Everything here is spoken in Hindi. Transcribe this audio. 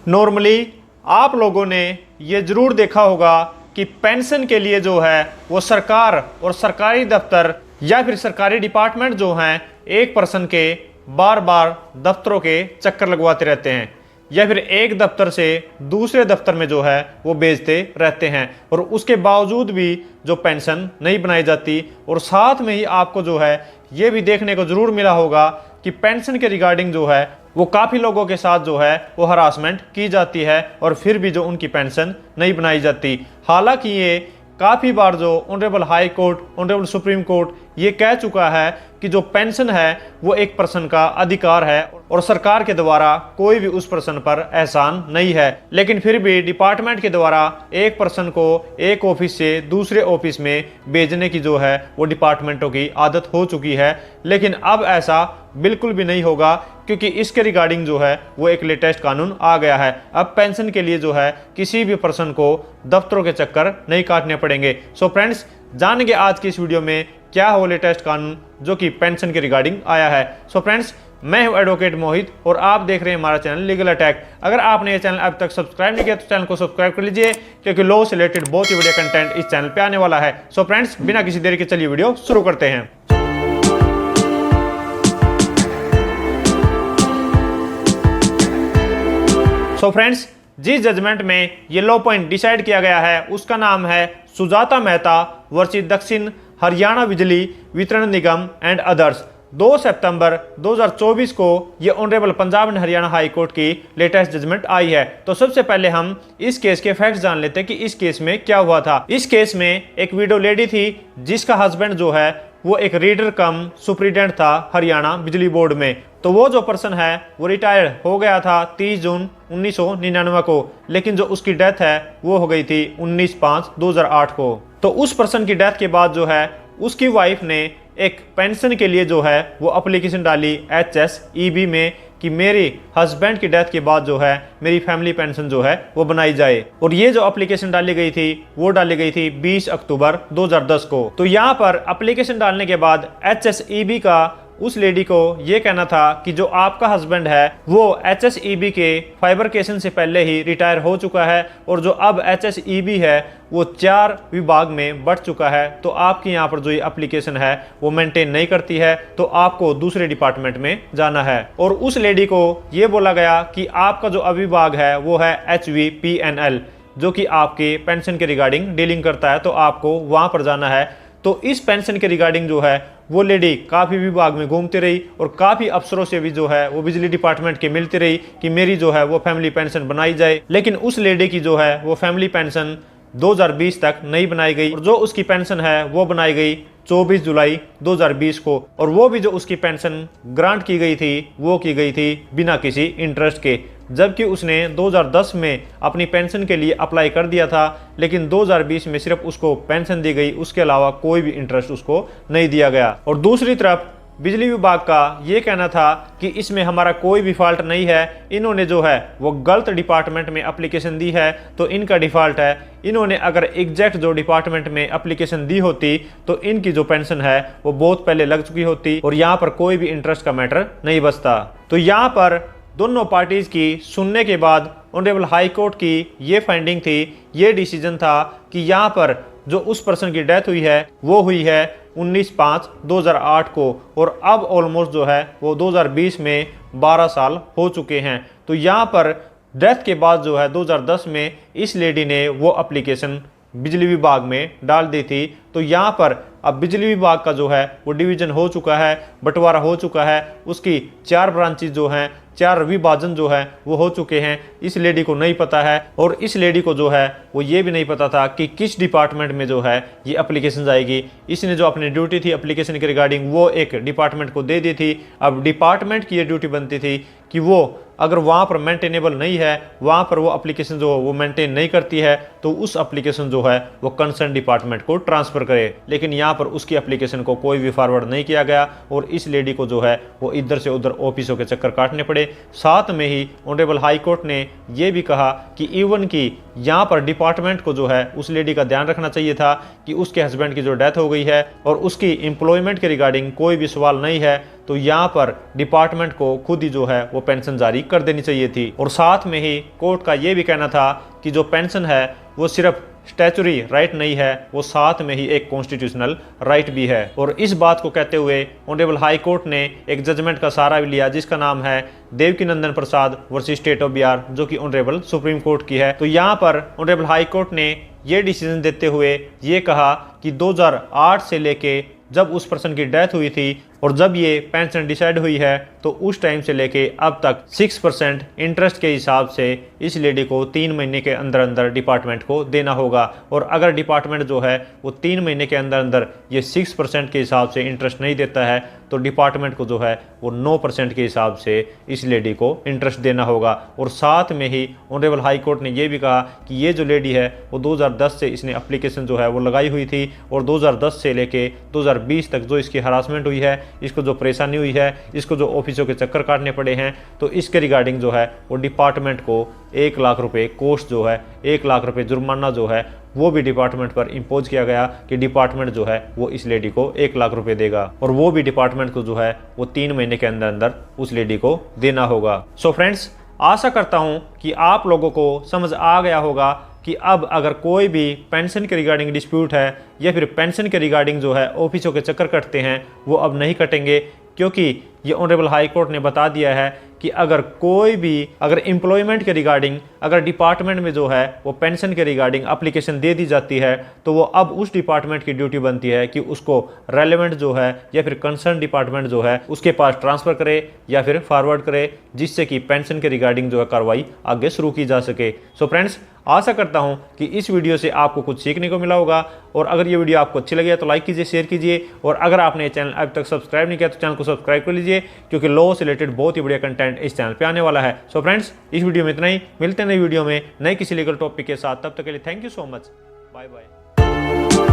नॉर्मली आप लोगों ने ये ज़रूर देखा होगा कि पेंशन के लिए जो है वो सरकार और सरकारी दफ्तर या फिर सरकारी डिपार्टमेंट जो हैं एक पर्सन के बार बार दफ्तरों के चक्कर लगवाते रहते हैं या फिर एक दफ्तर से दूसरे दफ्तर में जो है वो भेजते रहते हैं और उसके बावजूद भी जो पेंशन नहीं बनाई जाती। और साथ में ही आपको जो है ये भी देखने को ज़रूर मिला होगा कि पेंशन के रिगार्डिंग जो है वो काफ़ी लोगों के साथ जो है वो हरासमेंट की जाती है और फिर भी जो उनकी पेंशन नहीं बनाई जाती। हालांकि ये काफ़ी बार जो honourable high court, honourable supreme court ये कह चुका है कि जो पेंशन है वो एक पर्सन का अधिकार है और सरकार के द्वारा कोई भी उस पर्सन पर एहसान नहीं है। लेकिन फिर भी डिपार्टमेंट के द्वारा एक पर्सन को एक ऑफिस से दूसरे ऑफिस में भेजने की जो है वो डिपार्टमेंटों की आदत हो चुकी है। लेकिन अब ऐसा बिल्कुल भी नहीं होगा क्योंकि इसके रिगार्डिंग जो है वो एक लेटेस्ट कानून आ गया है। अब पेंशन के लिए जो है किसी भी पर्सन को दफ्तरों के चक्कर नहीं काटने पड़ेंगे। सो फ्रेंड्स, जानेंगे आज की इस वीडियो में क्या है वो लेटेस्ट कानून जो कि पेंशन के रिगार्डिंग आया है। सो फ्रेंड्स, मैं हूं एडवोकेट मोहित और आप देख रहे हैं हमारा चैनल लीगल अटैक। अगर आपने ये चैनल अब तक सब्सक्राइब नहीं किया तो चैनल को सब्सक्राइब कर लीजिए क्योंकि लॉ से रिलेटेड बहुत ही बढ़िया कंटेंट इस चैनल पे आने वाला है। सो फ्रेंड्स, बिना किसी देरी के चलिए वीडियो शुरू करते हैं। सो फ्रेंड्स, जिस जजमेंट में ये लॉ पॉइंट डिसाइड किया गया है उसका नाम है सुजाता मेहता वर्सेस दक्षिण हरियाणा बिजली वितरण निगम एंड अदर्स। 2 सितंबर 2024 को ये honourable Punjab and Haryana high court की लेटेस्ट जजमेंट आई है। तो सबसे पहले हम इस केस के फैक्ट्स जान लेते हैं कि इस केस में क्या हुआ था। इस केस में एक विडो लेडी थी जिसका हस्बैंड जो है वो एक रीडर कम सुप्रीडेंट था हरियाणा बिजली बोर्ड में। तो वो जो पर्सन है वो रिटायर्ड हो गया था 30 जून 1999 को, लेकिन जो उसकी डेथ है वो हो गई थी 19/5/2008 को। तो उस पर्सन की डेथ के बाद जो है उसकी वाइफ ने एक पेंशन के लिए जो है वो एप्लीकेशन डाली HSEB में कि मेरे हस्बैंड की डेथ के बाद जो है मेरी फैमिली पेंशन जो है वो बनाई जाए। और ये जो एप्लीकेशन डाली गई थी वो डाली गई थी 20 अक्टूबर 2010 को। तो यहाँ पर एप्लीकेशन डालने के बाद HSEB का उस लेडी को ये कहना था कि जो आपका हस्बैंड है वो HSEB के फाइब्रिकेशन से पहले ही रिटायर हो चुका है और जो अब HSEB है वो 4 विभाग में बढ़ चुका है। तो आपकी यहाँ पर जो ये एप्लीकेशन है वो मेंटेन नहीं करती है, तो आपको दूसरे डिपार्टमेंट में जाना है। और उस लेडी को ये बोला गया कि आपका जो अविभाग है वो है HVPNL जो कि आपके पेंशन के रिगार्डिंग डीलिंग करता है, तो आपको वहाँ पर जाना है। तो इस पेंशन के रिगार्डिंग जो है वो लेडी काफ़ी विभाग में घूमती रही और काफ़ी अफसरों से भी जो है वो बिजली डिपार्टमेंट के मिलती रही कि मेरी जो है वो फैमिली पेंशन बनाई जाए। लेकिन उस लेडी की जो है वो फैमिली पेंशन 2020 तक नहीं बनाई गई और जो उसकी पेंशन है वो बनाई गई 24 जुलाई 2020 को। और वो भी जो उसकी पेंशन ग्रांट की गई थी वो की गई थी बिना किसी इंटरेस्ट के, जबकि उसने 2010 में अपनी पेंशन के लिए अप्लाई कर दिया था, लेकिन 2020 में सिर्फ उसको पेंशन दी गई, उसके अलावा कोई भी इंटरेस्ट उसको नहीं दिया गया। और दूसरी तरफ बिजली विभाग का ये कहना था कि इसमें हमारा कोई भी फॉल्ट नहीं है, इन्होंने जो है वो गलत डिपार्टमेंट में एप्लीकेशन दी है तो इनका डिफ़ॉल्ट है। इन्होंने अगर एग्जैक्ट जो डिपार्टमेंट में एप्लीकेशन दी होती तो इनकी जो पेंशन है वो बहुत पहले लग चुकी होती और यहाँ पर कोई भी इंटरेस्ट का मैटर नहीं बचता। तो यहाँ पर दोनों पार्टीज की सुनने के बाद ऑनरेबल हाई कोर्ट की ये फाइंडिंग थी, ये डिसीजन था कि यहाँ पर जो उस पर्सन की डेथ हुई है वो हुई है 19/5/2008 को और अब ऑलमोस्ट जो है वो 2020 में 12 साल हो चुके हैं। तो यहाँ पर डेथ के बाद जो है 2010 में इस लेडी ने वो एप्लीकेशन बिजली विभाग में डाल दी थी। तो यहाँ पर अब बिजली विभाग का जो है वो डिवीजन हो चुका है, बंटवारा हो चुका है, उसकी 4 ब्रांचेज जो हैं, 4 विभाजन जो है वो हो चुके हैं। इस लेडी को नहीं पता है और इस लेडी को जो है वो ये भी नहीं पता था कि किस डिपार्टमेंट में जो है ये एप्लीकेशन जाएगी। इसने जो अपनी ड्यूटी थी एप्लीकेशन के रिगार्डिंग वो एक डिपार्टमेंट को दे दी थी। अब डिपार्टमेंट की ये ड्यूटी बनती थी कि वो अगर वहाँ पर मेंटेनेबल नहीं है, वहाँ पर वो एप्लीकेशन जो वो मेंटेन नहीं करती है, तो उस एप्लीकेशन जो है वो कंसर्न डिपार्टमेंट को ट्रांसफ़र करे। लेकिन यहाँ पर उसकी एप्लीकेशन को कोई भी फॉरवर्ड नहीं किया गया और इस लेडी को जो है वो इधर से उधर ऑफिसों के चक्कर काटने पड़े। साथ में ही ऑनरेबल हाई कोर्ट ने ये भी कहा कि इवन की यहाँ पर डिपार्टमेंट को जो है उस लेडी का ध्यान रखना चाहिए था कि उसके हस्बैंड की जो डेथ हो गई है और उसकी एम्प्लॉयमेंट के रिगार्डिंग कोई भी सवाल नहीं है, तो यहाँ पर डिपार्टमेंट को खुद ही जो है वो पेंशन जारी कर देनी चाहिए थी। और साथ में ही कोर्ट का ये भी कहना था कि जो पेंशन है वो सिर्फ स्टैचुरी राइट नहीं है, वो साथ में ही एक कॉन्स्टिट्यूशनल राइट भी है। और इस बात को कहते हुए ऑनरेबल हाई कोर्ट ने एक जजमेंट का सहारा भी लिया जिसका नाम है देवकीनंदन प्रसाद वर्सेस स्टेट ऑफ बिहार, जो कि ऑनरेबल सुप्रीम कोर्ट की है। तो यहाँ पर ऑनरेबल हाई कोर्ट ने ये डिसीजन देते हुए ये कहा कि 2008 से लेके जब उस पर्सन की डेथ हुई थी और जब ये पेंशन डिसाइड हुई है तो उस टाइम से लेके अब तक 6% इंटरेस्ट के हिसाब से इस लेडी को 3 महीने के अंदर अंदर डिपार्टमेंट को देना होगा। और अगर डिपार्टमेंट जो है वो 3 महीने के अंदर अंदर ये 6% के हिसाब से इंटरेस्ट नहीं देता है तो डिपार्टमेंट को जो है वो 9% के हिसाब से इस लेडी को इंटरेस्ट देना होगा। और साथ में ही ऑनरेबल हाई कोर्ट ने ये भी कहा कि ये जो लेडी है वो 2010 से इसने एप्लीकेशन जो है वो लगाई हुई थी और 2010 से लेके 2020 तक जो इसकी हरासमेंट हुई है, इसको जो परेशानी हुई है, इसको जो ऑफिसों के चक्कर काटने पड़े हैं, तो इसके रिगार्डिंग जो है वो डिपार्टमेंट को 1 लाख रुपए कोस्ट जो है, 1 लाख रुपए जुर्माना जो है वो भी डिपार्टमेंट पर इम्पोज किया गया कि डिपार्टमेंट जो है वो इस लेडी को 1 लाख रुपए देगा और वो भी डिपार्टमेंट को जो है वो 3 महीने के अंदर अंदर उस लेडी को देना होगा। सो फ्रेंड्स, आशा करता हूं कि आप लोगों को समझ आ गया होगा कि अब अगर कोई भी पेंशन के रिगार्डिंग डिस्प्यूट है या फिर पेंशन के रिगार्डिंग जो है ऑफिसों के चक्कर कटते हैं वो अब नहीं कटेंगे, क्योंकि ये ऑनरेबल हाई कोर्ट ने बता दिया है कि अगर कोई भी अगर एम्प्लॉयमेंट के रिगार्डिंग अगर डिपार्टमेंट में जो है वो पेंशन के रिगार्डिंग एप्लीकेशन दे दी जाती है तो वो अब उस डिपार्टमेंट की ड्यूटी बनती है कि उसको रेलेवेंट जो है या फिर कंसर्न डिपार्टमेंट जो है उसके पास ट्रांसफ़र करे या फिर फॉरवर्ड करे, जिससे कि पेंशन के रिगार्डिंग जो है कार्रवाई आगे शुरू की जा सके। सो फ्रेंड्स, आशा करता हूं कि इस वीडियो से आपको कुछ सीखने को मिला होगा और अगर ये वीडियो आपको अच्छी लगी तो लाइक कीजिए, शेयर कीजिए और अगर आपने ये चैनल अब तक सब्सक्राइब नहीं किया तो चैनल को सब्सक्राइब कर लीजिए, क्योंकि लॉ से रिलेटेड बहुत ही बढ़िया कंटेंट इस चैनल पे आने वाला है। सो फ्रेंड्स, इस वीडियो में इतना ही, मिलते हैं नई वीडियो में नए किसी लीगल टॉपिक के साथ। तब तक के लिए thank you so much, bye bye.